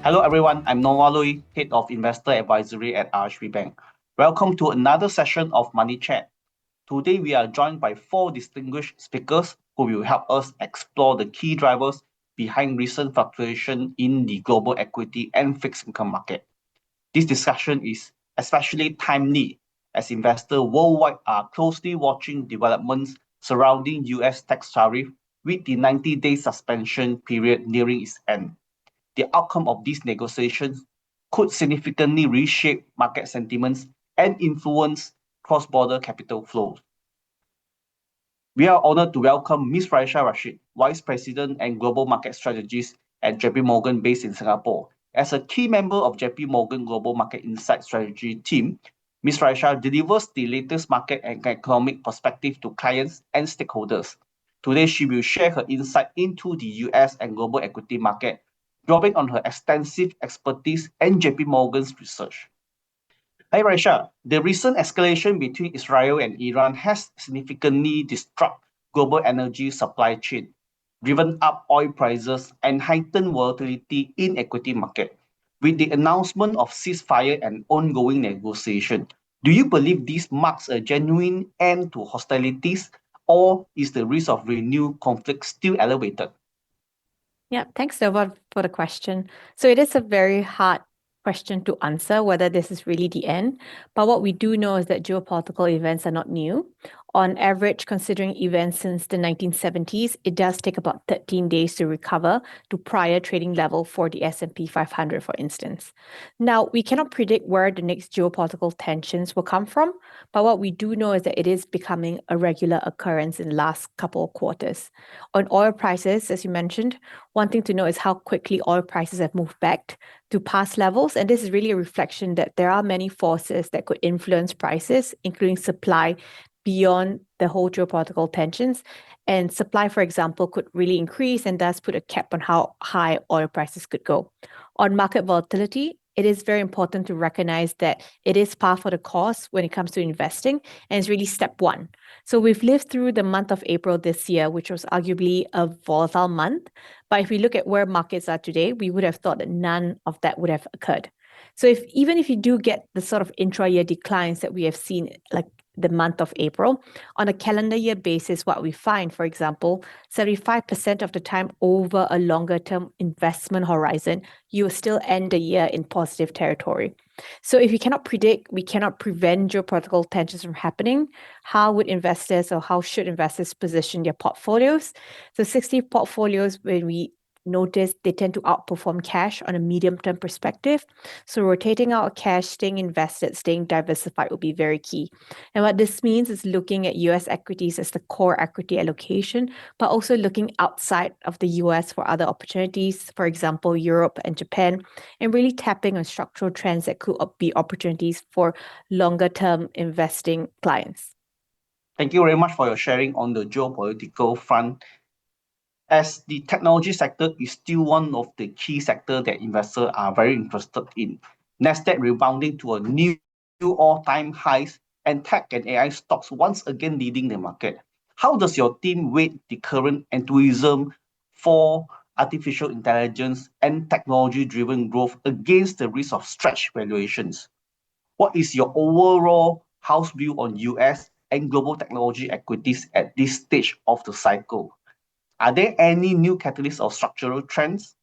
Hello everyone, I'm Novalui, Head of Investor Advisory at RHB Bank. Welcome to another session of Money Chat. Today we are joined by four distinguished speakers who will help us explore the key drivers behind recent fluctuation in the global equity and fixed income market. This discussion is especially timely as investors worldwide are closely watching developments surrounding U.S. tax tariff with the 90-day suspension period nearing its end. The outcome of these negotiations could significantly reshape market sentiments and influence cross-border capital flows. We are honored to welcome Ms. Raisha Rashid, Vice President and Global Market Strategist at JP Morgan based in Singapore. As a key member of JP Morgan Global Market Insight Strategy team, Ms. Raisha delivers the latest market and economic perspective to clients and stakeholders. Today, she will share her insight into the US and global equity market, drawing on her extensive expertise and JP Morgan's research. Hi Raisha, the recent escalation between Israel and Iran has significantly disrupted global energy supply chain, driven up oil prices and heightened volatility in equity market. With the announcement of ceasefire and ongoing negotiation, do you believe this marks a genuine end to hostilities, or is the risk of renewed conflict still elevated? Yeah, thanks, Nova, for the question. So it is a very hard question to answer whether this is really the end. But what we do know is that geopolitical events are not new. On average, considering events since the 1970s, it does take about 13 days to recover to prior trading level for the S&P 500, for instance. Now, we cannot predict where the next geopolitical tensions will come from, but what we do know is that it is becoming a regular occurrence in the last couple of quarters. On oil prices, as you mentioned, one thing to know is how quickly oil prices have moved back to past levels. And this is really a reflection that there are many forces that could influence prices, including supply beyond the whole geopolitical tensions. And supply, for example, could really increase and thus put a cap on how high oil prices could go. On market volatility, it is very important to recognize that it is par for the course when it comes to investing, and it's really step one. So we've lived through the month of April this year, which was arguably a volatile month. But if we look at where markets are today, we would have thought that none of that would have occurred. So even if you do get the sort of intra-year declines that we have seen, like the month of April, on a calendar year basis, what we find, for example, 75% of the time over a longer term investment horizon, you will still end the year in positive territory. So if we cannot predict, we cannot prevent geopolitical tensions from happening, how would investors or how should investors position their portfolios? So 60 portfolios, when we notice, they tend to outperform cash on a medium-term perspective. So rotating out cash, staying invested, staying diversified will be very key. And what this means is looking at US equities as the core equity allocation, but also looking outside of the US for other opportunities, for example, Europe and Japan, and really tapping on structural trends that could be opportunities for longer-term investing clients. Thank you very much for your sharing on the geopolitical front. As the technology sector is still one of the key sectors that investors are very interested in, Nasdaq rebounding to a new all-time highs and tech and AI stocks once again leading the market. How does your team weigh the current enthusiasm for artificial intelligence and technology-driven growth against the risk of stretched valuations? What is your overall house view on US and global technology equities at this stage of the cycle? Are there any new catalysts or structural trends?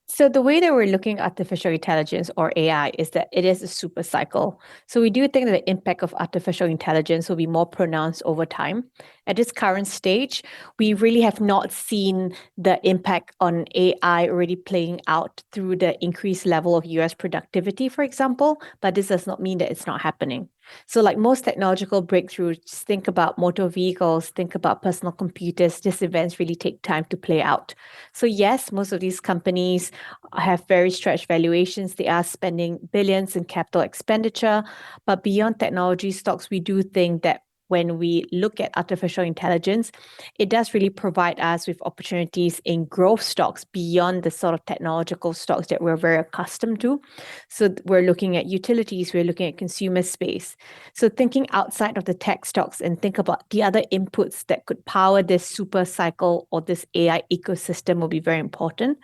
So the way that we're looking at artificial intelligence or AI is that it is a super cycle. So we do think that the impact of artificial intelligence will be more pronounced over time. At this current stage, we really have not seen the impact on AI already playing out through the increased level of US productivity, for example, but this does not mean that it's not happening. So like most technological breakthroughs, think about motor vehicles, think about personal computers, these events really take time to play out. So yes, most of these companies have very stretched valuations. They are spending billions in capital expenditure, but beyond technology stocks, we do think that when we look at artificial intelligence, it does really provide us with opportunities in growth stocks beyond the sort of technological stocks that we're very accustomed to. So we're looking at utilities, we're looking at consumer space. So thinking outside of the tech stocks and think about the other inputs that could power this super cycle or this AI ecosystem will be very important.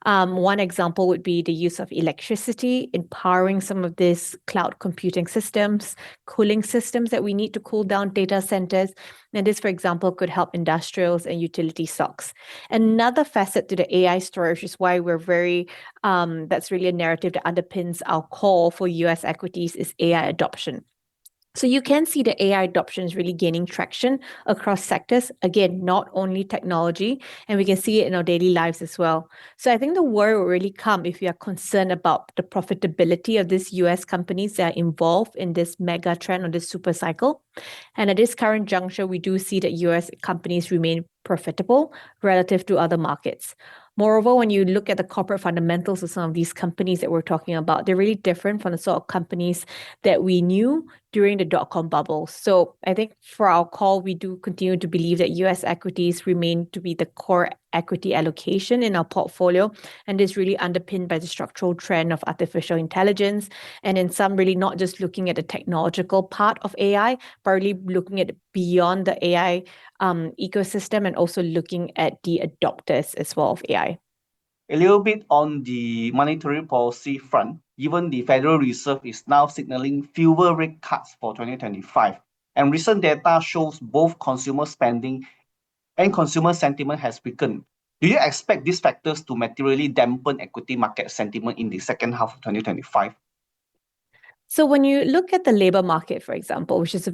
One example would be the use of electricity in powering some of these cloud computing systems, cooling systems that we need to cool down data centers. And this, for example, could help industrials and utility stocks. Another facet to the AI story, which is why we're very, that's really a narrative that underpins our call for US equities, is AI adoption. So you can see the AI adoption is really gaining traction across sectors. Again, not only technology, and we can see it in our daily lives as well. So I think the worry will really come if you are concerned about the profitability of these US companies that are involved in this mega trend or this super cycle. And at this current juncture, we do see that US companies remain profitable relative to other markets. Moreover, when you look at the corporate fundamentals of some of these companies that we're talking about, they're really different from the sort of companies that we knew during the dot-com bubble. So I think for our call, we do continue to believe that US equities remain to be the core equity allocation in our portfolio. And this really underpinned by the structural trend of artificial intelligence. And in some, really not just looking at the technological part of AI, but really looking at beyond the AI ecosystem and also looking at the adopters as well of AI. A little bit on the monetary policy front, given the Federal Reserve is now signaling fewer rate cuts for 2025, and recent data shows both consumer spending and consumer sentiment has weakened. Do you expect these factors to materially dampen equity market sentiment in the second half of 2025? So when you look at the labor market, for example, which is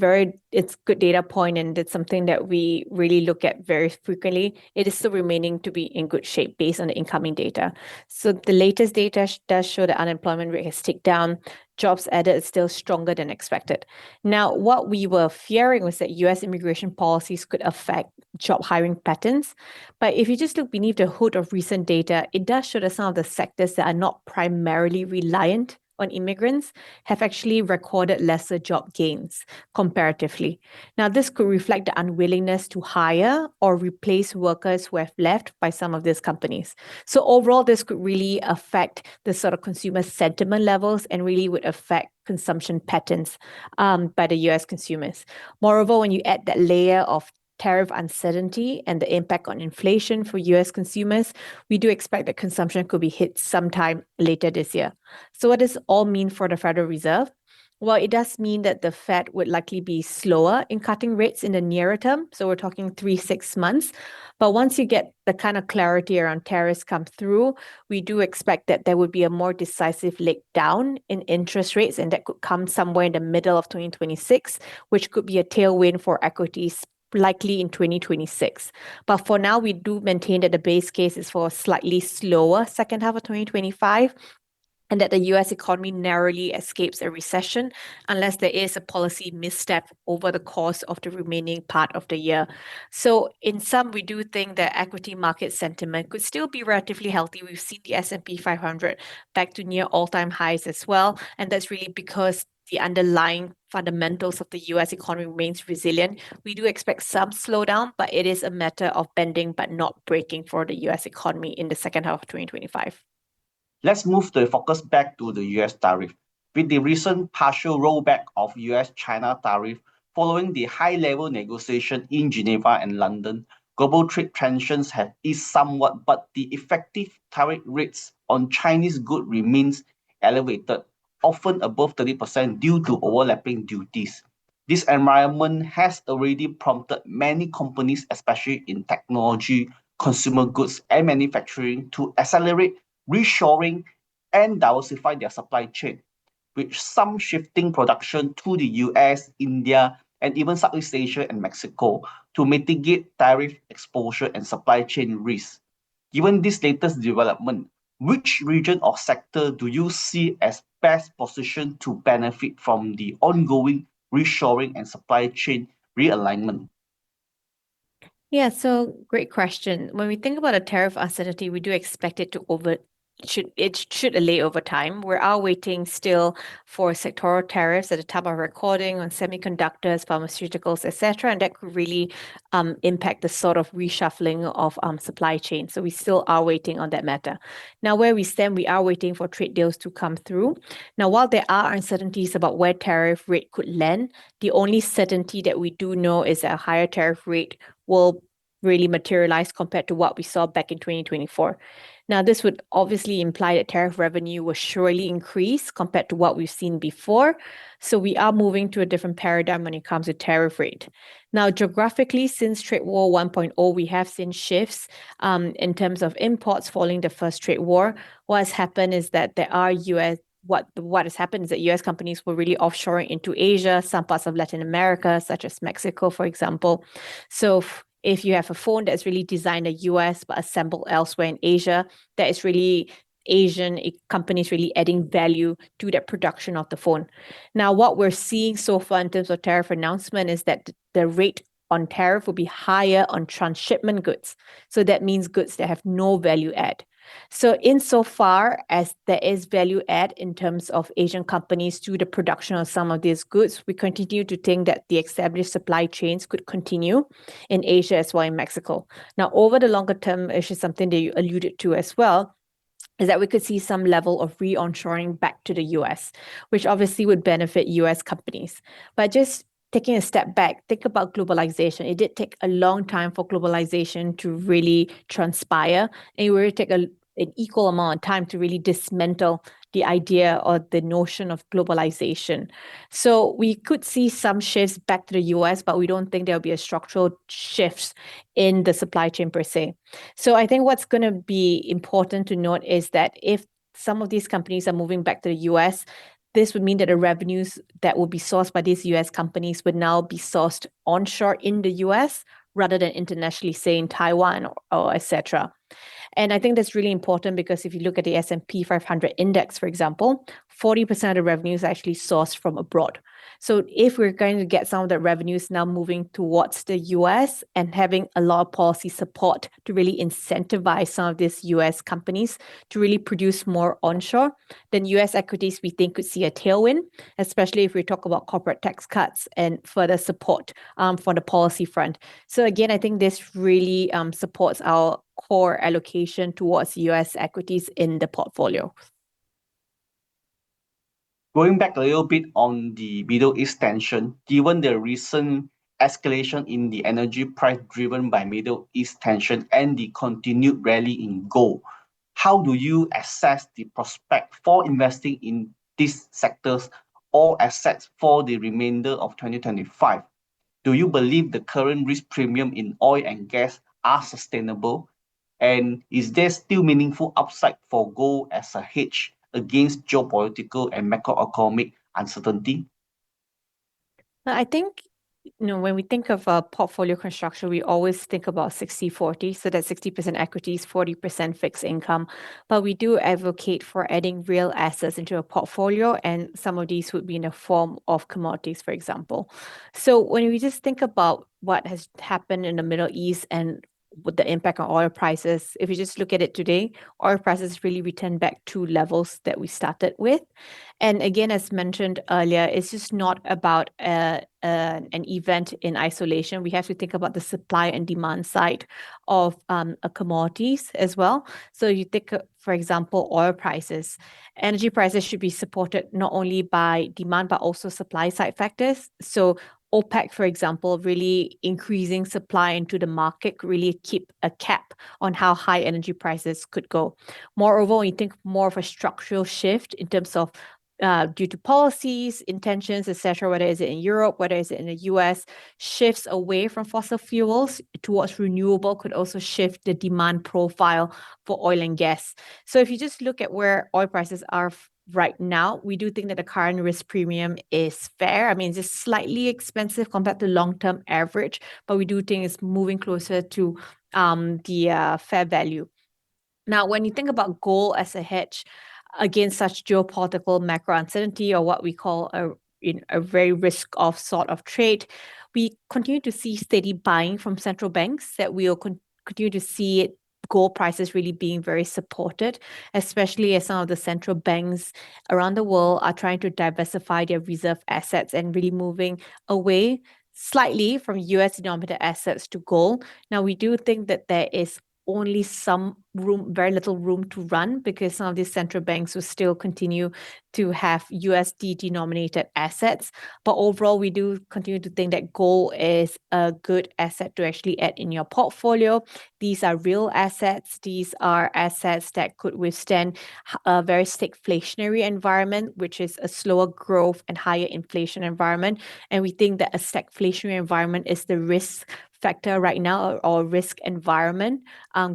it's good data point and it's something that we really look at very frequently, it is still remaining to be in good shape based on the incoming data. So the latest data does show the unemployment rate has ticked down. Jobs added is still stronger than expected. Now, what we were fearing was that US immigration policies could affect job hiring patterns. But if you just look beneath the hood of recent data, it does show that some of the sectors that are not primarily reliant on immigrants have actually recorded lesser job gains comparatively. Now, this could reflect the unwillingness to hire or replace workers who have left by some of these companies. So overall, this could really affect the sort of consumer sentiment levels and really would affect consumption patterns by the US consumers. Moreover, when you add that layer of tariff uncertainty and the impact on inflation for US consumers, we do expect that consumption could be hit sometime later this year. So what does all mean for the Federal Reserve? Well, it does mean that the Fed would likely be slower in cutting rates in the nearer term. So we're talking 3-6 months. But once you get the kind of clarity around tariffs come through, we do expect that there would be a more decisive leg down in interest rates, and that could come somewhere in the middle of 2026, which could be a tailwind for equities likely in 2026. But for now, we do maintain that the base case is for a slightly slower second half of 2025 and that the US economy narrowly escapes a recession unless there is a policy misstep over the course of the remaining part of the year. So in sum, we do think that equity market sentiment could still be relatively healthy. We've seen the S&P 500 back to near all-time highs as well, and that's really because the underlying fundamentals of the US economy remains resilient. We do expect some slowdown, but it is a matter of bending but not breaking for the US economy in the second half of 2025. Let's move the focus back to the US tariff. With the recent partial rollback of US China tariff following the high-level negotiation in Geneva and London, global trade tensions have eased somewhat, but the effective tariff rates on Chinese goods remains elevated, often above 30% due to overlapping duties. This environment has already prompted many companies, especially in technology, consumer goods, and manufacturing, to accelerate reshoring and diversify their supply chain, with some shifting production to the US, India, and even Southeast Asia and Mexico to mitigate tariff exposure and supply chain risks. Given this latest development, which region or sector do you see as best positioned to benefit from the ongoing reshoring and supply chain realignment? Yeah, so great question. When we think about a tariff uncertainty, we do expect it to should allay over time. We are waiting still for sectoral tariffs at the time of recording on semiconductors, pharmaceuticals, etc., and that could really impact the sort of reshuffling of supply chain. So we still are waiting on that matter. Now, where we stand, we are waiting for trade deals to come through. Now, while there are uncertainties about where tariff rate could land, the only certainty that we do know is that a higher tariff rate will really materialize compared to what we saw back in 2024. Now, this would obviously imply that tariff revenue will surely increase compared to what we've seen before. So we are moving to a different paradigm when it comes to tariff rate. Now, geographically, since Trade War 1.0, we have seen shifts in terms of imports following the first trade war. What has happened is that there are what has happened is that US companies were really offshoring into Asia, some parts of Latin America, such as Mexico, for example. So if you have a phone that's really designed in the US but assembled elsewhere in Asia, that is really Asian companies really adding value to that production of the phone. Now, what we're seeing so far in terms of tariff announcement is that the rate on tariff will be higher on transshipment goods. So that means goods that have no value add. So insofar as there is value add in terms of Asian companies to the production of some of these goods, we continue to think that the established supply chains could continue in Asia as well in Mexico. Now, over the longer term, which is something that you alluded to as well, is that we could see some level of re-onshoring back to the US, which obviously would benefit US companies. But just taking a step back, think about globalization. It did take a long time for globalization to really transpire, and it will take an equal amount of time to really dismantle the idea or the notion of globalization. So we could see some shifts back to the US, but we don't think there'll be a structural shifts in the supply chain per se. So I think what's going to be important to note is that if some of these companies are moving back to the US, this would mean that the revenues that will be sourced by these US companies would now be sourced onshore in the US rather than internationally, say in Taiwan or etc. And I think that's really important because if you look at the S&P 500 index, for example, 40% of the revenues are actually sourced from abroad. So if we're going to get some of the revenues now moving towards the US and having a lot of policy support to really incentivize some of these US companies to really produce more onshore, then US equities we think could see a tailwind, especially if we talk about corporate tax cuts and further support for the policy front. So again, I think this really supports our core allocation towards US equities in the portfolio. Going back a little bit on the Middle East tension, given the recent escalation in the energy price driven by Middle East tension and the continued rally in gold, how do you assess the prospect for investing in these sectors or assets for the remainder of 2025? Do you believe the current risk premium in oil and gas are sustainable? And is there still meaningful upside for gold as a hedge against geopolitical and macroeconomic uncertainty? I think when we think of a portfolio construction, we always think about 60-40. So that's 60% equities, 40% fixed income. But we do advocate for adding real assets into a portfolio, and some of these would be in the form of commodities, for example. So when we just think about what has happened in the Middle East and with the impact on oil prices, if you just look at it today, oil prices really returned back to levels that we started with. And again, as mentioned earlier, it's just not about an event in isolation. We have to think about the supply and demand side of commodities as well. So you think, for example, oil prices. Energy prices should be supported not only by demand, but also supply side factors. So OPEC, for example, really increasing supply into the market could really keep a cap on how high energy prices could go. Moreover, when you think more of a structural shift in terms of due to policies, intentions, etc., whether it's in Europe, whether it's in the US, shifts away from fossil fuels towards renewable could also shift the demand profile for oil and gas. So if you just look at where oil prices are right now, we do think that the current risk premium is fair. I mean, it's just slightly expensive compared to long-term average, but we do think it's moving closer to the fair value. Now, when you think about gold as a hedge against such geopolitical macro uncertainty, or what we call a very risk-off sort of trade, we continue to see steady buying from central banks that we'll continue to see it gold prices really being very supported, especially as some of the central banks around the world are trying to diversify their reserve assets and really moving away slightly from US denominated assets to gold. Now, we do think that there is only some room, very little room to run, because some of these central banks will still continue to have USD denominated assets. But overall, we do continue to think that gold is a good asset to actually add in your portfolio. These are real assets. These are assets that could withstand a very stagflationary environment, which is a slower growth and higher inflation environment. And we think that a stagflationary environment is the risk factor right now, or risk environment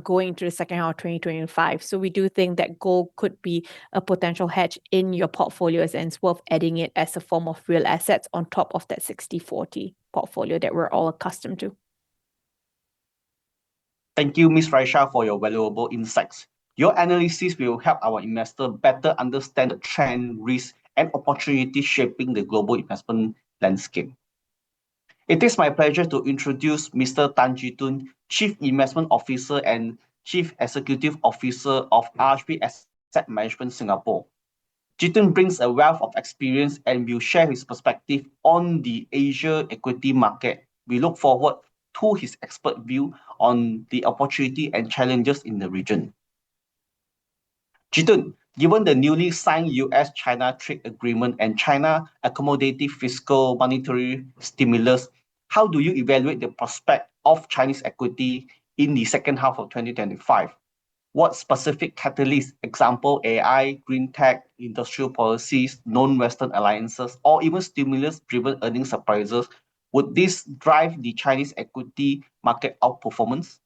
going into the second half of 2025. So we do think that gold could be a potential hedge in your portfolios, and it's worth adding it as a form of real assets on top of that 60-40 portfolio that we're all accustomed to. Thank you, Ms. Raisha, for your valuable insights. Your analysis will help our investor better understand the trend, risk, and opportunities shaping the global investment landscape. It is my pleasure to introduce Mr. Tan Jitun, Chief Investment Officer and Chief Executive Officer of RHB Asset Management Singapore. Jitun brings a wealth of experience and will share his perspective on the Asia equity market. We look forward to his expert view on the opportunity and challenges in the region. Jitun, given the newly signed U.S. China trade agreement and China accommodative fiscal monetary stimulus, how do you evaluate the prospect of Chinese equity in the second half of 2025? What specific catalysts, example AI, green tech, industrial policies, non-Western alliances, or even stimulus-driven earnings surprises, would this drive the Chinese equity market outperformance?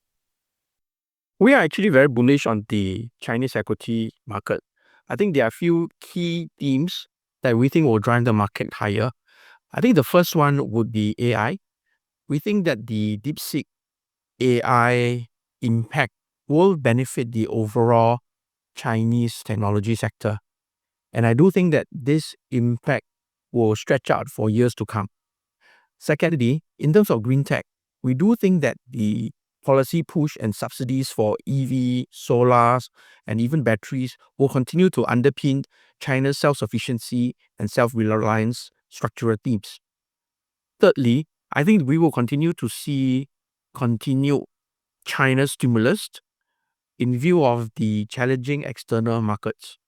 We are actually very bullish on the Chinese equity market. I think there are a few key themes that we think will drive the market higher. I think the first one would be AI. We think that the DeepSeek AI impact will benefit the overall Chinese technology sector. And I do think that this impact will stretch out for years to come. Secondly, in terms of green tech, we do think that the policy push and subsidies for EV, solars, and even batteries will continue to underpin China's self-sufficiency and self-reliance structural themes. Thirdly, I think we will continue to see continued China's stimulus in view of the challenging external markets.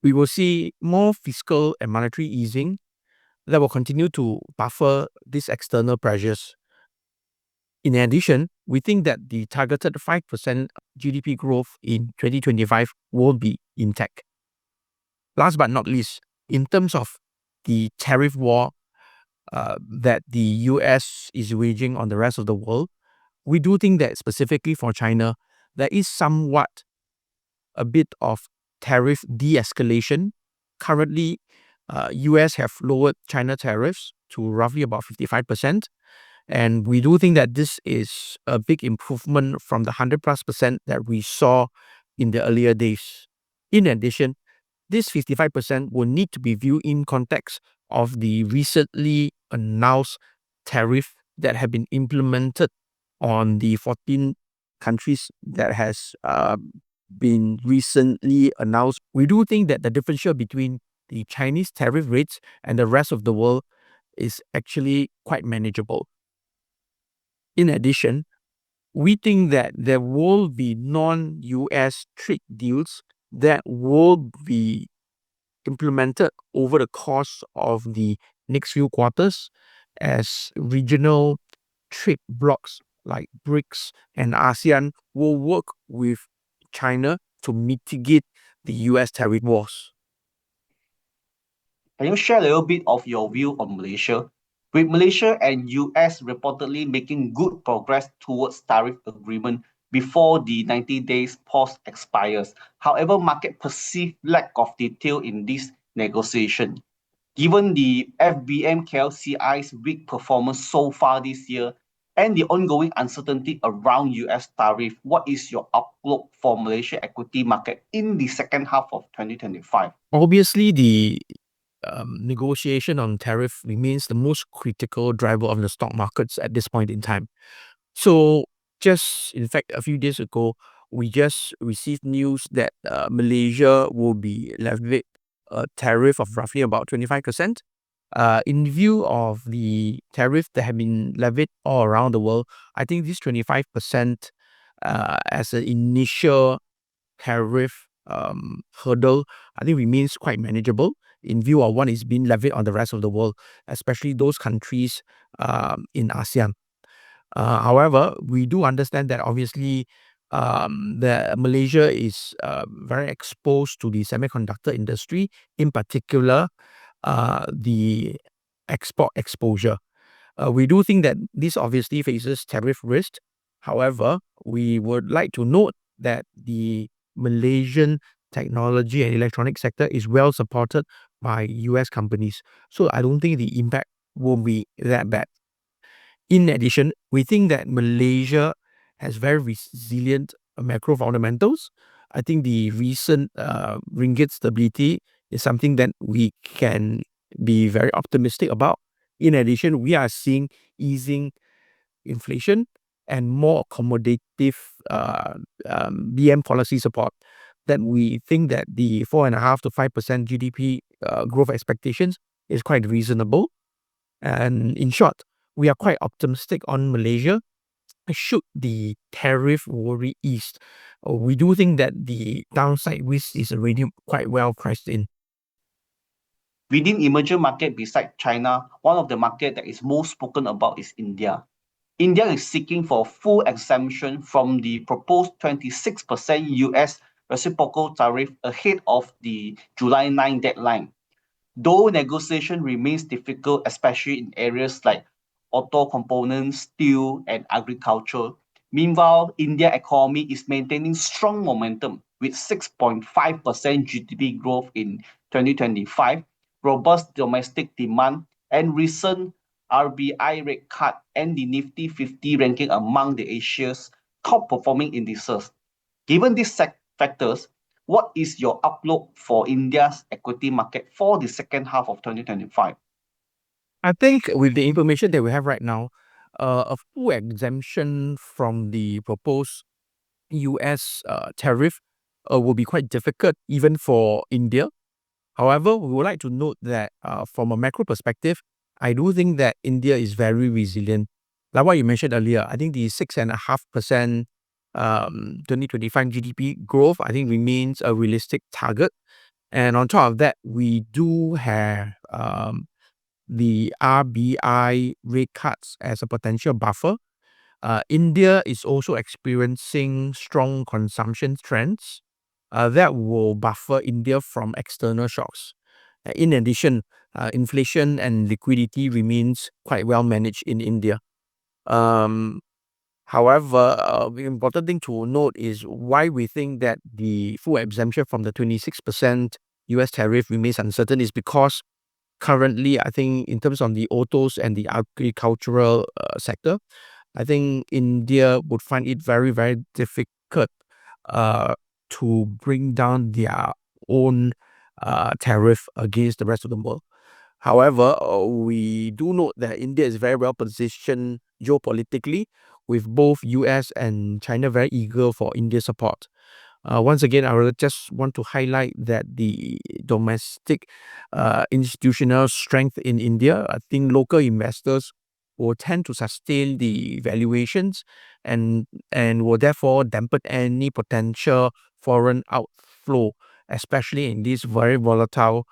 We will see more fiscal and monetary easing that will continue to buffer these external pressures. In addition, we think that the targeted 5% GDP growth in 2025 will be intact. Last but not least, in terms of the tariff war that the U.S. is waging on the rest of the world, we do think that specifically for China, there is somewhat a bit of tariff de-escalation. Currently, U.S. have lowered China tariffs to roughly about 55%. And we do think that this is a big improvement from the 100+% that we saw in the earlier days. In addition, this 55% will need to be viewed in context of the recently announced tariff that have been implemented on the 14 countries that has been recently announced. We do think that the differential between the Chinese tariff rates and the rest of the world is actually quite manageable. In addition, we think that there will be non-US trade deals that will be implemented over the course of the next few quarters as regional trade blocs like BRICS and ASEAN will work with China to mitigate the US tariff wars. Can you share a little bit of your view on Malaysia? With Malaysia and US reportedly making good progress towards tariff agreement before the 90 days pause expires. However, market perceive lack of detail in this negotiation. Given the FBM KLCI's weak performance so far this year and the ongoing uncertainty around US tariff, what is your outlook for Malaysia equity market in the second half of 2025? Obviously, the negotiation on tariff remains the most critical driver of the stock markets at this point in time. So just in fact, a few days ago, we just received news that Malaysia will be levied a tariff of roughly about 25%. In view of the tariff that have been levied all around the world, I think this 25% as an initial tariff hurdle, I think remains quite manageable in view of what is being levied on the rest of the world, especially those countries in ASEAN. However, we do understand that obviously Malaysia is very exposed to the semiconductor industry, in particular the export exposure. We do think that this obviously faces tariff risk. However, we would like to note that the Malaysian technology and electronic sector is well supported by US companies. So I don't think the impact will be that bad. In addition, we think that Malaysia has very resilient macro fundamentals. I think the recent ringgit stability is something that we can be very optimistic about. In addition, we are seeing easing inflation and more accommodative BM policy support, that we think that the 4.5% to 5% GDP growth expectations is quite reasonable. And in short, we are quite optimistic on Malaysia should the tariff worry ease. We do think that the downside risk is already quite well priced in. Within emerging market beside China, one of the market that is most spoken about is India. India is seeking for full exemption from the proposed 26% US reciprocal tariff ahead of the July 9 deadline. Though negotiation remains difficult, especially in areas like auto components, steel, and agriculture. Meanwhile, India economy is maintaining strong momentum with 6.5% GDP growth in 2025, robust domestic demand, and recent RBI rate cut and the Nifty 50 ranking among the Asia's top performing indices. Given these factors, what is your outlook for India's equity market for the second half of 2025? I think with the information that we have right now, a full exemption from the proposed US tariff will be quite difficult even for India. However, we would like to note that from a macro perspective, I do think that India is very resilient. Like what you mentioned earlier, I think the 6.5% 2025 GDP growth, I think remains a realistic target. And on top of that, we do have the RBI rate cuts as a potential buffer. India is also experiencing strong consumption trends that will buffer India from external shocks. In addition, inflation and liquidity remains quite well managed in India. However, the important thing to note is why we think that the full exemption from the 26% US tariff remains uncertain is because currently, I think in terms of the autos and the agricultural sector, I think India would find it very, very difficult to bring down their own tariff against the rest of the world. However, we do note that India is very well positioned geopolitically, with both US and China very eager for India's support. Once again, I would just want to highlight that the domestic institutional strength in India, I think local investors will tend to sustain the valuations and will therefore dampen any potential foreign outflow, especially in these very volatile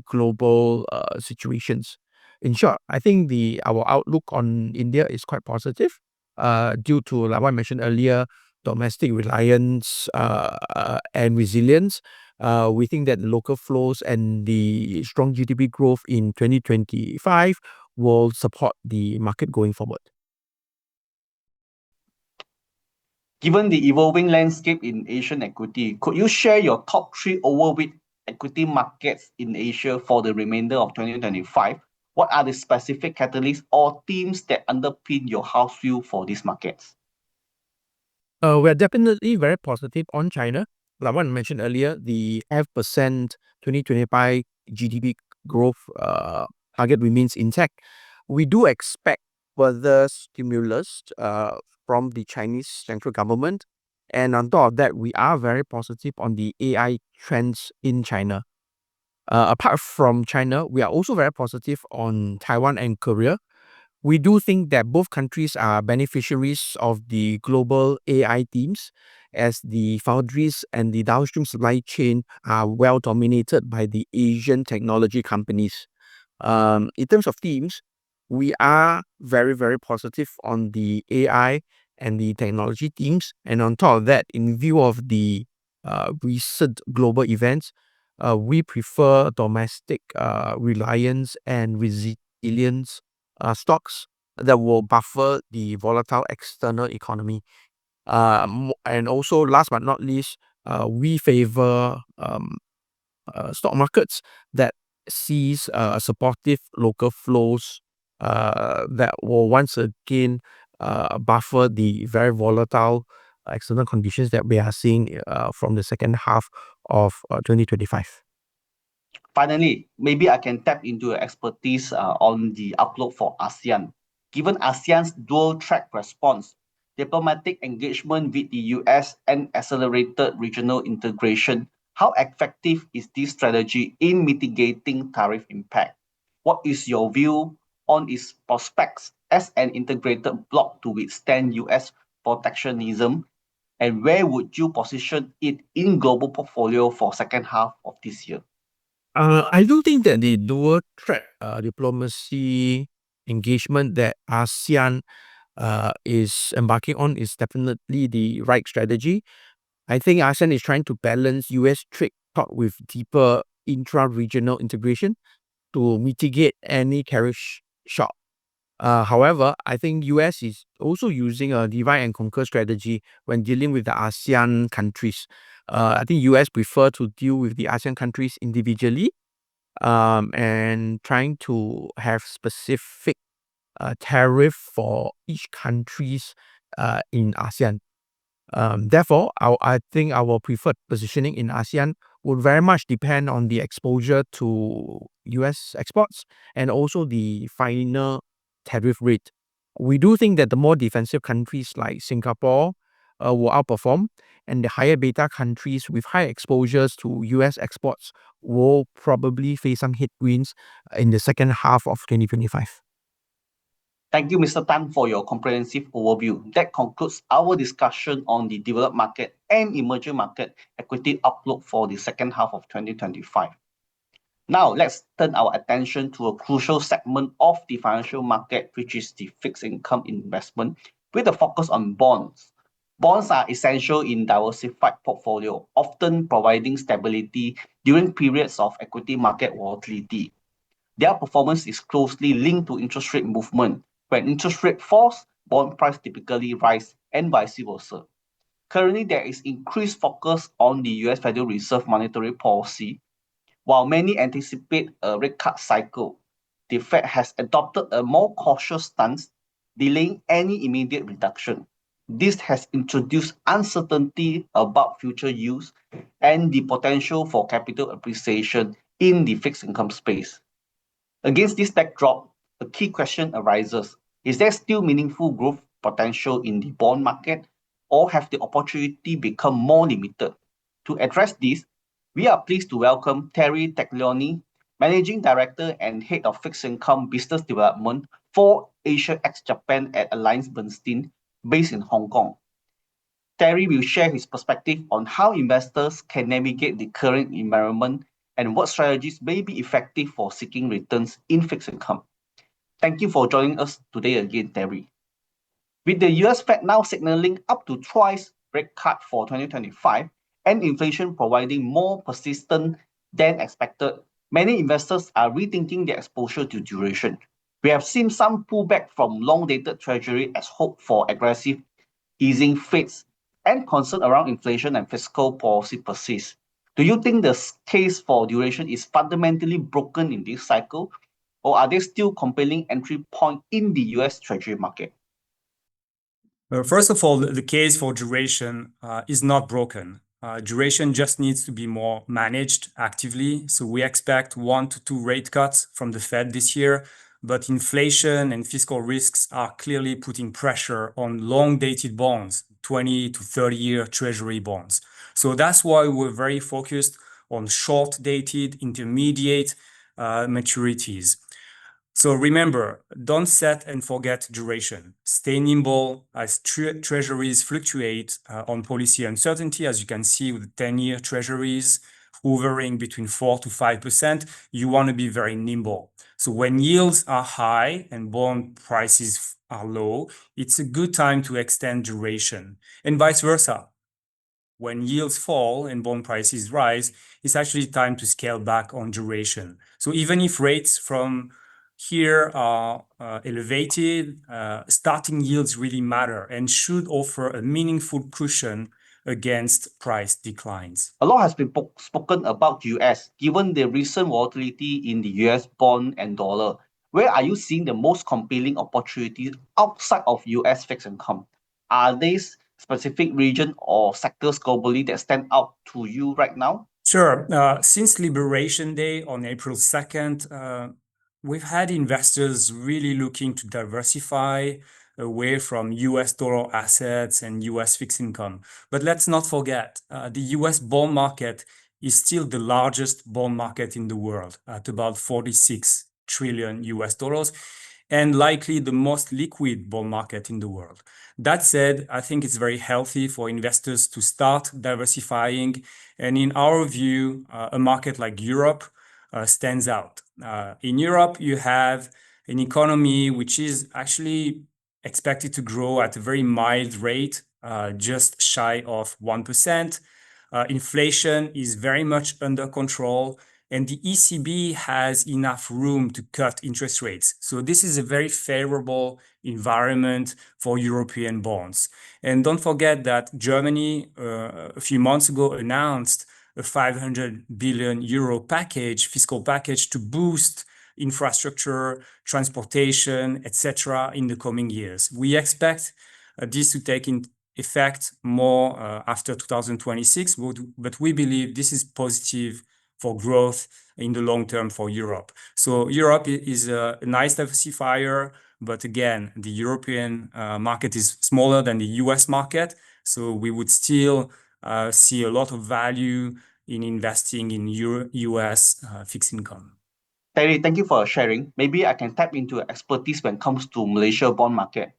global situations. In short, I think our outlook on India is quite positive due to, like what I mentioned earlier, domestic reliance and resilience. We think that the local flows and the strong GDP growth in 2025 will support the market going forward. Given the evolving landscape in Asian equity, could you share your top three overweight equity markets in Asia for the remainder of 2025? What are the specific catalysts or themes that underpin your house view for these markets? We're definitely very positive on China. Like what I mentioned earlier, the 5% 2025 GDP growth target remains intact. We do expect further stimulus from the Chinese central government And on top of that, we are very positive on the AI trends in China. Apart from China, we are also very positive on Taiwan and Korea. We do think that both countries are beneficiaries of the global AI themes, as the foundries and the downstream supply chain are well dominated by the Asian technology companies. In terms of themes, we are very, very positive on the AI and the technology themes. And on top of that, in view of the recent global events, we prefer domestic reliance and resilience stocks that will buffer the volatile external economy. And also, last but not least, we favor stock markets that sees supportive local flows that will once again buffer the very volatile external conditions that we are seeing from the second half of 2025. Finally, maybe I can tap into your expertise on the outlook for ASEAN. Given ASEAN's dual track response, diplomatic engagement with the US, and accelerated regional integration, how effective is this strategy in mitigating tariff impact? What is your view on its prospects as an integrated bloc to withstand US protectionism? And where would you position it in global portfolio for second half of this year? I do think that the dual track diplomacy engagement that ASEAN is embarking on is definitely the right strategy. I think ASEAN is trying to balance US trade talk with deeper intra-regional integration to mitigate any tariff shock. However, I think US is also using a divide and conquer strategy when dealing with the ASEAN countries. I think US prefer to deal with the ASEAN countries individually and trying to have specific tariff for each countries in ASEAN. Therefore, I think our preferred positioning in ASEAN would very much depend on the exposure to US exports and also the final tariff rate. We do think that the more defensive countries like Singapore will outperform, and the higher beta countries with high exposures to US exports will probably face some headwinds in the second half of 2025. Thank you, Mr. Tan, for your comprehensive overview. That concludes our discussion on the developed market and emerging market equity outlook for the second half of 2025. Now, let's turn our attention to a crucial segment of the financial market, which is the fixed income investment, with a focus on bonds. Bonds are essential in diversified portfolio, often providing stability during periods of equity market volatility. Their performance is closely linked to interest rate movement. When interest rate falls, bond price typically rise and vice versa. Currently, there is increased focus on the US Federal Reserve monetary policy. While many anticipate a rate cut cycle, the Fed has adopted a more cautious stance, delaying any immediate reduction. This has introduced uncertainty about future use and the potential for capital appreciation in the fixed income space. Against this backdrop, a key question arises: is there still meaningful growth potential in the bond market, or have the opportunity become more limited? To address this, we are pleased to welcome Terry Taglioni, Managing Director and Head of Fixed Income Business Development for Asia ex-Japan at AllianceBernstein, based in Hong Kong. Terry will share his perspective on how investors can navigate the current environment and what strategies may be effective for seeking returns in fixed income. Thank you for joining us today again, Terry. With the US Fed now signaling up to twice rate cut for 2025 and inflation providing more persistent than expected, many investors are rethinking their exposure to duration. We have seen some pullback from long-dated Treasury as hope for aggressive easing fades and concern around inflation and fiscal policy persists. Do you think the case for duration is fundamentally broken in this cycle, or are there still compelling entry points in the US Treasury market? First of all, the case for duration is not broken. Duration just needs to be more managed actively. So we expect 1 to 2 rate cuts from the Fed this year, but inflation and fiscal risks are clearly putting pressure on long-dated bonds to 20 to 30-year Treasury bonds. So that's why we're very focused on short-dated, intermediate maturities. So remember, don't set and forget duration. Stay nimble as treasuries fluctuate on policy uncertainty, as you can see with 10-year treasuries hovering between 4 to 5%. You want to be very nimble. So when yields are high and bond prices are low, it's a good time to extend duration, and vice versa. When yields fall and bond prices rise, it's actually time to scale back on duration. So even if rates from here are elevated, starting yields really matter and should offer a meaningful cushion against price declines. A lot has been spoken about US, given the recent volatility in the US bond and dollar. Where are you seeing the most compelling opportunities outside of US fixed income? Are there specific regions or sectors globally that stand out to you right now? Sure. Since Liberation Day on April 2nd, we've had investors really looking to diversify away from US dollar assets and US fixed income. But let's not forget, the US bond market is still the largest bond market in the world at about 46 trillion US dollars, and likely the most liquid bond market in the world. That said, I think it's very healthy for investors to start diversifying. And in our view, a market like Europe stands out. In Europe, you have an economy which is actually expected to grow at a very mild rate, just shy of 1%. Inflation is very much under control, and the ECB has enough room to cut interest rates. So this is a very favorable environment for European bonds. And don't forget that Germany, a few months ago, announced a 500 billion euro package, fiscal package, to boost infrastructure, transportation, etc. in the coming years. We expect this to take effect more after 2026, but we believe this is positive for growth in the long term for Europe. So Europe is a nice diversifier, but again, the European market is smaller than the US market. So we would still see a lot of value in investing in US fixed income. Terry, thank you for sharing. Maybe I can tap into your expertise when it comes to Malaysia bond market.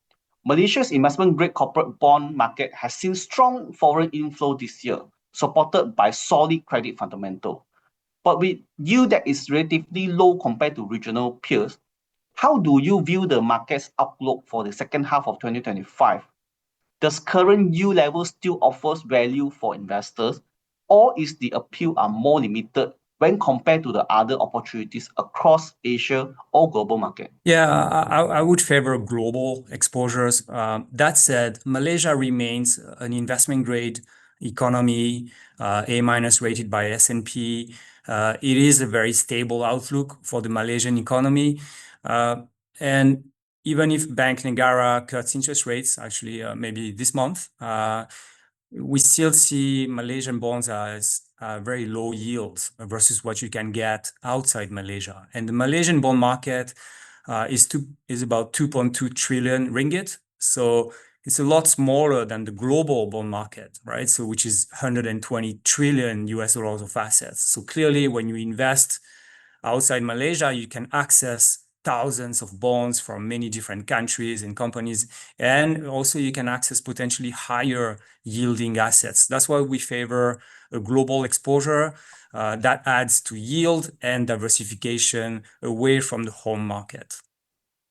Malaysia's investment-grade corporate bond market has seen strong foreign inflow this year, supported by solid credit fundamental. But with yield that is relatively low compared to regional peers, how do you view the market's outlook for the second half of 2025? Does current yield level still offers value for investors, or is the appeal more limited when compared to the other opportunities across Asia or global market? Yeah, I would favor global exposures. That said, Malaysia remains an investment-grade economy, A- rated by S&P. It is a very stable outlook for the Malaysian economy. And even if Bank Negara cuts interest rates, actually maybe this month, we still see Malaysian bonds as very low yields versus what you can get outside Malaysia. And the Malaysian bond market is about 2.2 trillion ringgit. So it's a lot smaller than the global bond market, right? So which is 120 trillion US dollars of assets. So clearly, when you invest outside Malaysia, you can access thousands of bonds from many different countries and companies, and also you can access potentially higher yielding assets. That's why we favor a global exposure that adds to yield and diversification away from the home market.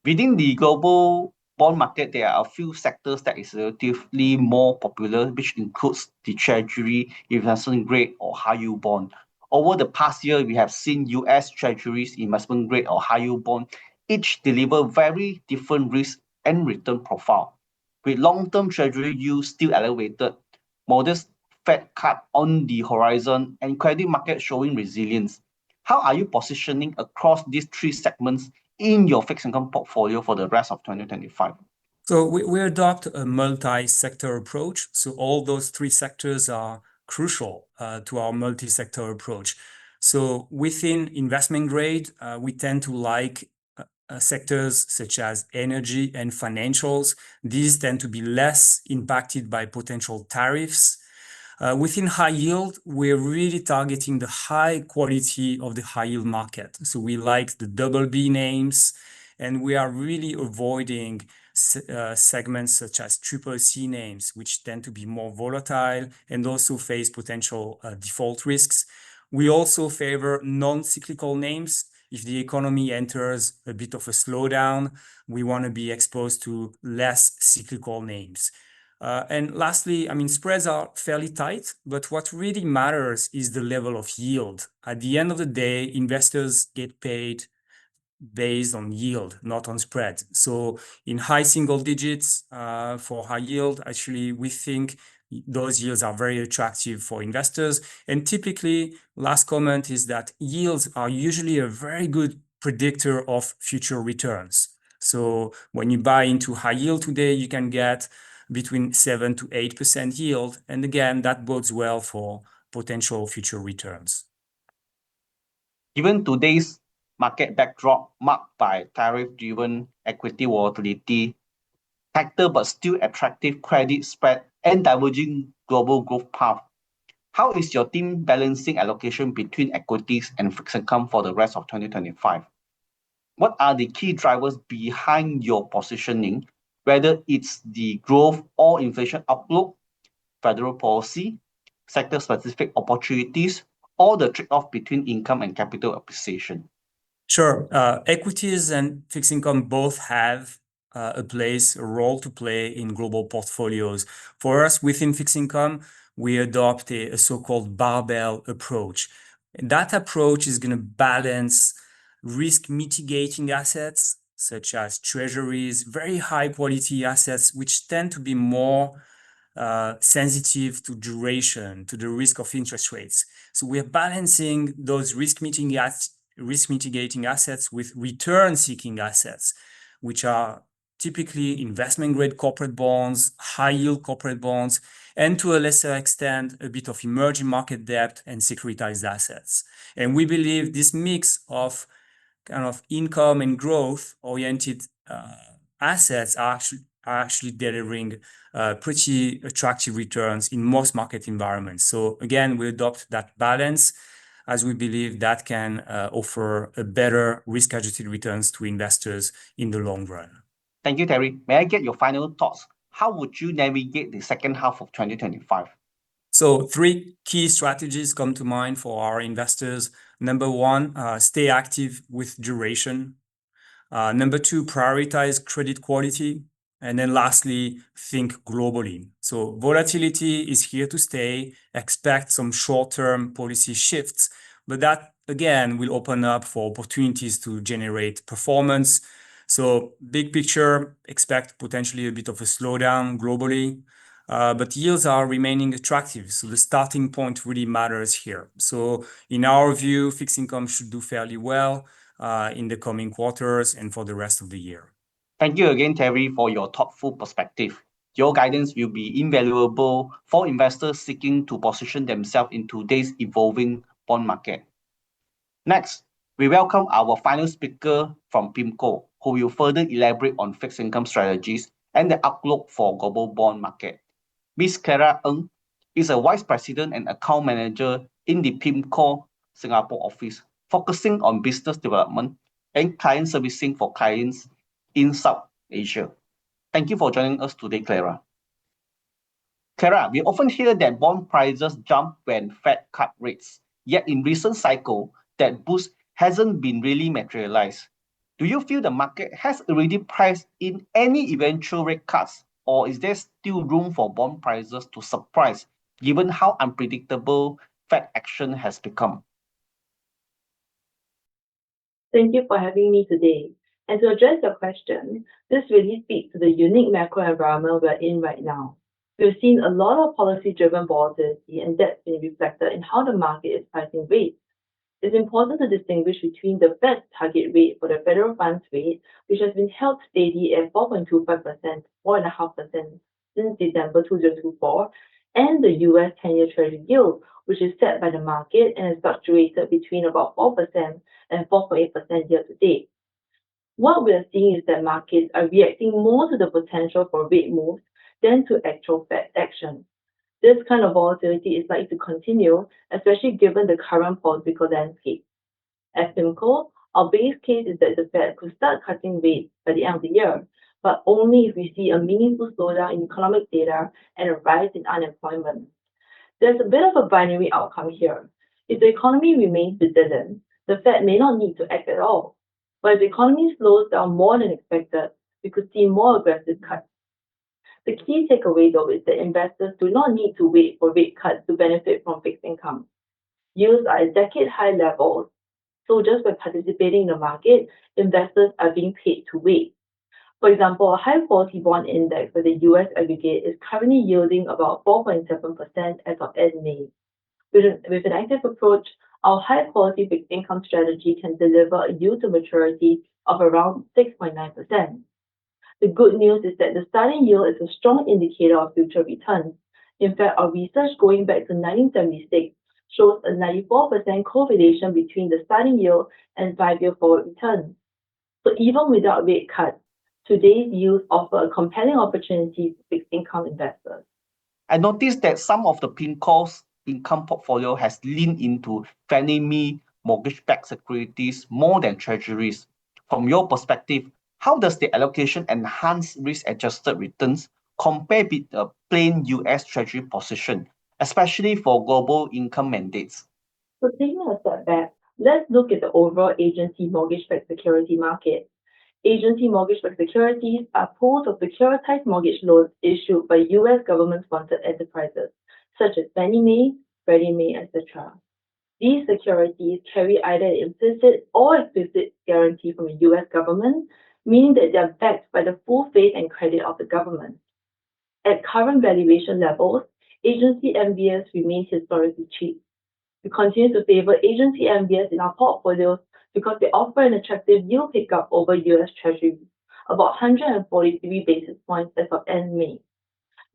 Within the global bond market, there are a few sectors that is relatively more popular, which includes the Treasury, investment grade, or high yield bond. Over the past year, we have seen US Treasuries, investment grade, or high yield bond each deliver very different risk and return profile. With long-term Treasury yields still elevated, modest Fed cut on the horizon, and credit market showing resilience. How are you positioning across these three segments in your fixed income portfolio for the rest of 2025? So we adopt a multi-sector approach. So all those three sectors are crucial to our multi-sector approach. So within investment grade, we tend to like sectors such as energy and financials. These tend to be less impacted by potential tariffs. Within high yield, we're really targeting the high quality of the high yield market. So we like the double B names, and we are really avoiding segments such as triple C names, which tend to be more volatile and also face potential default risks. We also favor non-cyclical names. If the economy enters a bit of a slowdown, we want to be exposed to less cyclical names. And lastly, I mean, spreads are fairly tight, but what really matters is the level of yield. At the end of the day, investors get paid based on yield, not on spread. So in high single digits for high yield, actually, we think those yields are very attractive for investors. And typically, last comment is that yields are usually a very good predictor of future returns. So when you buy into high yield today, you can get between 7 to 8% yield. And again, that bodes well for potential future returns. Given today's market backdrop marked by tariff-driven equity volatility, tighter but still attractive credit spread, and diverging global growth path, how is your team balancing allocation between equities and fixed income for the rest of 2025? What are the key drivers behind your positioning, whether it's the growth or inflation outlook, federal policy, sector-specific opportunities, or the trade-off between income and capital appreciation? Sure. Equities and fixed income both have a role to play in global portfolios. For us, within fixed income, we adopt a so-called barbell approach. That approach is going to balance risk mitigating assets, such as treasuries, very high quality assets, which tend to be more sensitive to duration, to the risk of interest rates. So we're balancing those risk mitigating assets with return-seeking assets, which are typically investment-grade corporate bonds, high-yield corporate bonds, and to a lesser extent, a bit of emerging market debt and securitized assets. And we believe this mix of kind of income and growth-oriented assets are actually delivering pretty attractive returns in most market environments. So again, we adopt that balance, as we believe that can offer a better risk-adjusted returns to investors in the long run. Thank you, Terry. May I get your final thoughts? How would you navigate the second half of 2025? So 3 key strategies come to mind for our investors. Number 1, stay active with duration. Number 2, prioritize credit quality. And then lastly, think globally. So volatility is here to stay. Expect some short-term policy shifts, but that again will open up for opportunities to generate performance. So big picture, expect potentially a bit of a slowdown globally, but yields are remaining attractive. So the starting point really matters here. So in our view, fixed income should do fairly well in the coming quarters and for the rest of the year. Thank you again, Terry, for your thoughtful perspective. Your guidance will be invaluable for investors seeking to position themselves in today's evolving bond market. Next, we welcome our final speaker from PIMCO, who will further elaborate on fixed income strategies and the outlook for global bond market. Ms. Clara Ng is a Vice President and Account Manager in the PIMCO Singapore office, focusing on business development and client servicing for clients in South Asia. Thank you for joining us today, Clara. Clara, we often hear that bond prices jump when Fed cut rates, yet in recent cycle, that boost hasn't been really materialized. Do you feel the market has already priced in any eventual rate cuts, or is there still room for bond prices to surprise, given how unpredictable Fed action has become? Thank you for having me today. And to address your question, this really speaks to the unique macro environment we're in right now. We've seen a lot of policy-driven volatility, and that's been reflected in how the market is pricing rates. It's important to distinguish between the Fed's target rate for the federal funds rate, which has been held steady at 4.25%, 4.5% since December 2024, and the U.S. 10-year Treasury yield, which is set by the market and has fluctuated between about 4% and 4.8% year to date. What we are seeing is that markets are reacting more to the potential for rate moves than to actual Fed action. This kind of volatility is likely to continue, especially given the current political landscape. At PIMCO, our base case is that the Fed could start cutting rates by the end of the year, but only if we see a meaningful slowdown in economic data and a rise in unemployment. There's a bit of a binary outcome here. If the economy remains resilient, the Fed may not need to act at all. But if the economy slows down more than expected, we could see more aggressive cuts. The key takeaway, though, is that investors do not need to wait for rate cuts to benefit from fixed income. Yields are at decade-high levels, so just by participating in the market, investors are being paid to wait. For example, a high-quality bond index for the U.S. aggregate is currently yielding about 4.7% as of end May. With an active approach, our high-quality fixed income strategy can deliver a yield to maturity of around 6.9%. The good news is that the starting yield is a strong indicator of future returns. In fact, our research going back to 1976 shows a 94% correlation between the starting yield and 5-year forward returns. So even without rate cuts, today's yields offer a compelling opportunity for fixed income investors. I noticed that some of the PIMCO's income portfolio has leaned into Fannie Mae mortgage-backed securities more than Treasuries. From your perspective, how does the allocation enhance risk-adjusted returns compared with the plain U.S. Treasury position, especially for global income mandates? So taking a step back, let's look at the overall agency mortgage-backed security market. Agency mortgage-backed securities are pools of securitized mortgage loans issued by U.S. government-sponsored enterprises, such as Fannie Mae, Freddie Mae, etc. These securities carry either an implicit or explicit guarantee from the U.S. government, meaning that they are backed by the full faith and credit of the government. At current valuation levels, agency MBS remains historically cheap. We continue to favor agency MBS in our portfolios because they offer an attractive yield pickup over U.S. Treasuries, about 143 basis points as of end May.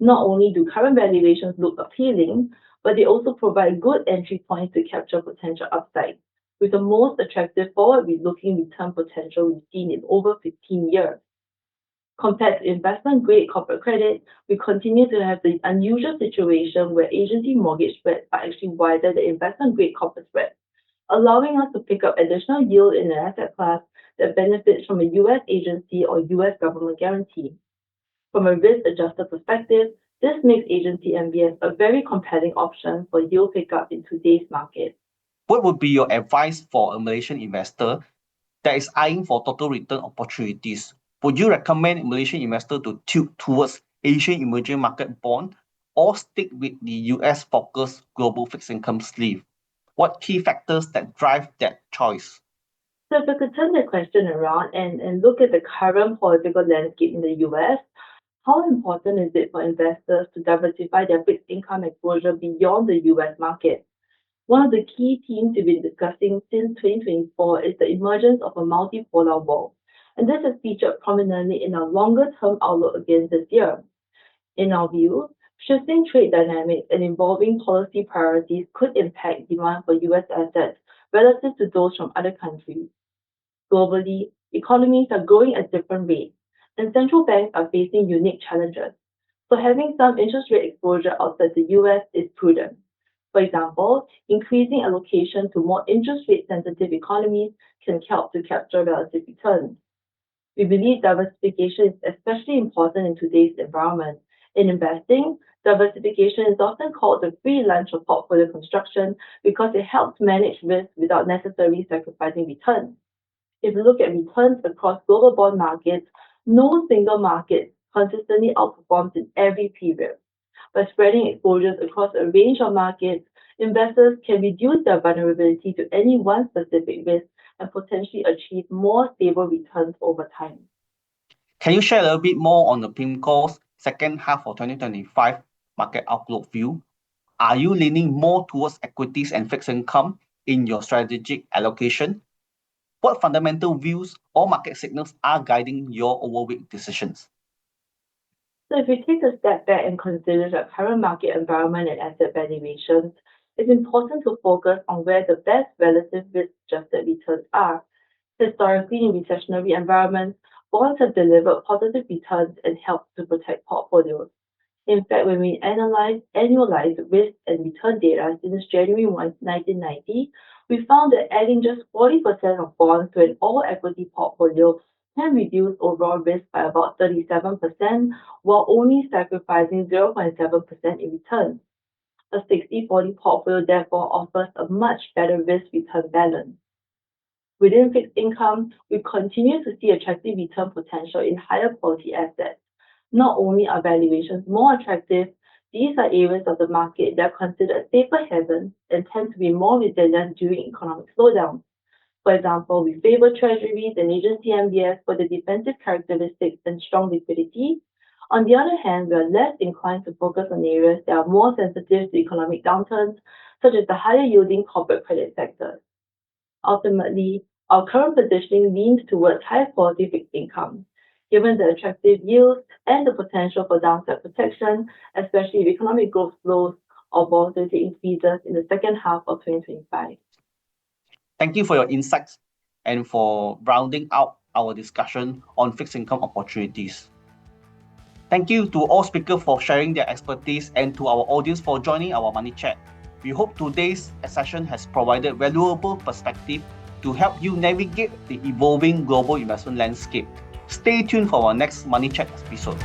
Not only do current valuations look appealing, but they also provide good entry points to capture potential upside, with the most attractive forward-looking return potential we've seen in over 15 years. Compared to investment-grade corporate credit, we continue to have the unusual situation where agency mortgage spreads are actually wider than investment-grade corporate spreads, allowing us to pick up additional yield in an asset class that benefits from a U.S. agency or U.S. government guarantee. From a risk-adjusted perspective, this makes agency MBS a very compelling option for yield pickup in today's market. What would be your advice for a Malaysian investor that is eyeing for total return opportunities? Would you recommend a Malaysian investor to tilt towards Asian emerging market bond or stick with the US-focused global fixed income sleeve? What key factors that drive that choice? So if we could turn the question around and look at the current political landscape in the US, how important is it for investors to diversify their fixed income exposure beyond the US market? One of the key themes we've been discussing since 2024 is the emergence of a multipolar world, and this has featured prominently in our longer-term outlook again this year. In our view, shifting trade dynamics and evolving policy priorities could impact demand for US assets relative to those from other countries. Globally, economies are growing at different rates, and central banks are facing unique challenges. So having some interest rate exposure outside the US is prudent. For example, increasing allocation to more interest rate sensitive economies can help to capture relative returns. We believe diversification is especially important in today's environment. In investing, diversification is often called the free lunch of portfolio construction because it helps manage risk without necessarily sacrificing returns. If we look at returns across global bond markets, no single market consistently outperforms in every period. By spreading exposures across a range of markets, investors can reduce their vulnerability to any one specific risk and potentially achieve more stable returns over time. Can you share a little bit more on the PIMCO's second half of 2025 market outlook view? Are you leaning more towards equities and fixed income in your strategic allocation? What fundamental views or market signals are guiding your overweight decisions? So if we take a step back and consider the current market environment and asset valuations, it's important to focus on where the best relative risk-adjusted returns are. Historically, in recessionary environments, bonds have delivered positive returns and helped to protect portfolios. In fact, when we analyze annualized risk and return data since January 1, 1990, we found that adding just 40% of bonds to an all-equity portfolio can reduce overall risk by about 37%, while only sacrificing 0.7% in returns. A 60-40 portfolio therefore offers a much better risk-return balance. Within fixed income, we continue to see attractive return potential in higher quality assets. Not only are valuations more attractive, these are areas of the market that are considered safer havens and tend to be more resilient during economic slowdowns. For example, we favor Treasuries and agency MBS for the defensive characteristics and strong liquidity. On the other hand, we are less inclined to focus on areas that are more sensitive to economic downturns, such as the higher yielding corporate credit sectors. Ultimately, our current positioning leans towards high quality fixed income, given the attractive yields and the potential for downside protection, especially if economic growth slows or volatility increases in the second half of 2025. Thank you for your insights and for rounding out our discussion on fixed income opportunities. Thank you to all speakers for sharing their expertise and to our audience for joining our Money Chat. We hope today's session has provided valuable perspective to help you navigate the evolving global investment landscape. Stay tuned for our next Money Chat episode.